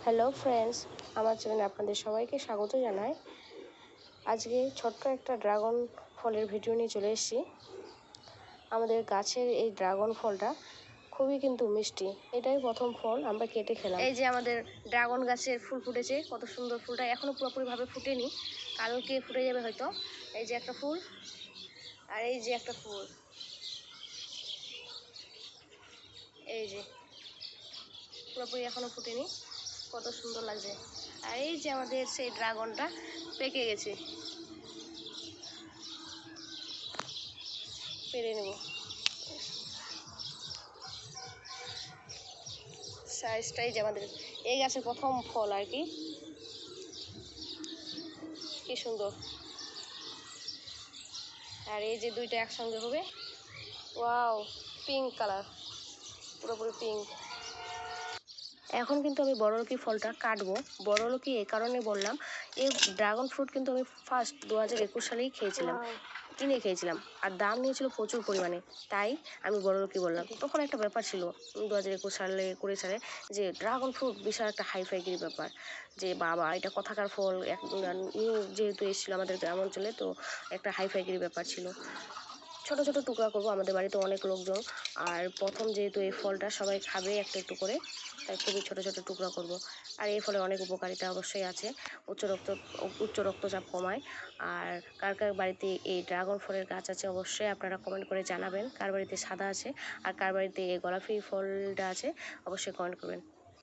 Hello friends, আমার চ্যানেলে আপনাদের সবাইকে স্বাগত জানাই। আজকে ছোট্ট একটা ড্রাগন ফলের ভিডিও নিয়ে চলে এসেছি। আমাদের গাছের এই ড্রাগন ফলটা খুবই কিন্তু মিষ্টি। এটাই প্রথম ফল আমরা কেটে খেলাম। এই যে আমাদের ড্রাগন গাছের ফুল ফুটেছে, কত সুন্দর ফুলটা এখনও পুরোপুরিভাবে ফুটেনি, কালকে ফুটে যাবে হয়তো। এই যে একটা ফুল, আর এই যে একটা ফুল, এই যে পুরোপুরি এখনও ফুটেনি, কত সুন্দর লাগছে। আর এই যে আমাদের সেই ড্রাগনটা পেকে গেছে, পেরে নেব। সাইজটাই যে আমাদের এই গাছের প্রথম ফল আর কি সুন্দর। আর এই যে দুইটা একসঙ্গে হবে, ওয়াও, পিঙ্ক কালার, পুরোপুরি পিঙ্ক। এখন কিন্তু আমি বড়লকি ফলটা কাটবো। বড়লকি এই কারণে বললাম, এই ড্রাগন ফ্রুট কিন্তু আমি ফার্স্ট 2021 সালেই খেয়েছিলাম, কিনে খেয়েছিলাম, আর দাম নিয়েছিল প্রচুর পরিমাণে, তাই আমি বড়লকি বললাম। তখন একটা ব্যাপার ছিল 2021 সালে 20 সালে, যে ড্রাগন ফ্রুট বিশাল একটা হাইফাইগিরি ব্যাপার, যে বাবা এটা কথাকার ফল, নিউ যেহেতু এসেছিলো আমাদের গ্রাম অঞ্চলে, তো একটা হাইফাইগিরি ব্যাপার ছিল। ছোট ছোট টুকরা করব, আমাদের বাড়িতে অনেক লোকজন, আর প্রথম যেহেতু এই ফলটা সবাই খাবে একটু একটু করে, তাই খুবই ছোট ছোট টুকরা করব। আর এই ফলের অনেক উপকারিতা অবশ্যই আছে, উচ্চ রক্তচাপ কমায়। আর কার কার বাড়িতে এই ড্রাগন ফলের গাছ আছে অবশ্যই আপনারা কমেন্ট করে জানাবেন, কার বাড়িতে সাদা আছে আর কার বাড়িতে এই গোলাপি ফলটা আছে অবশ্যই কমেন্ট করবেন।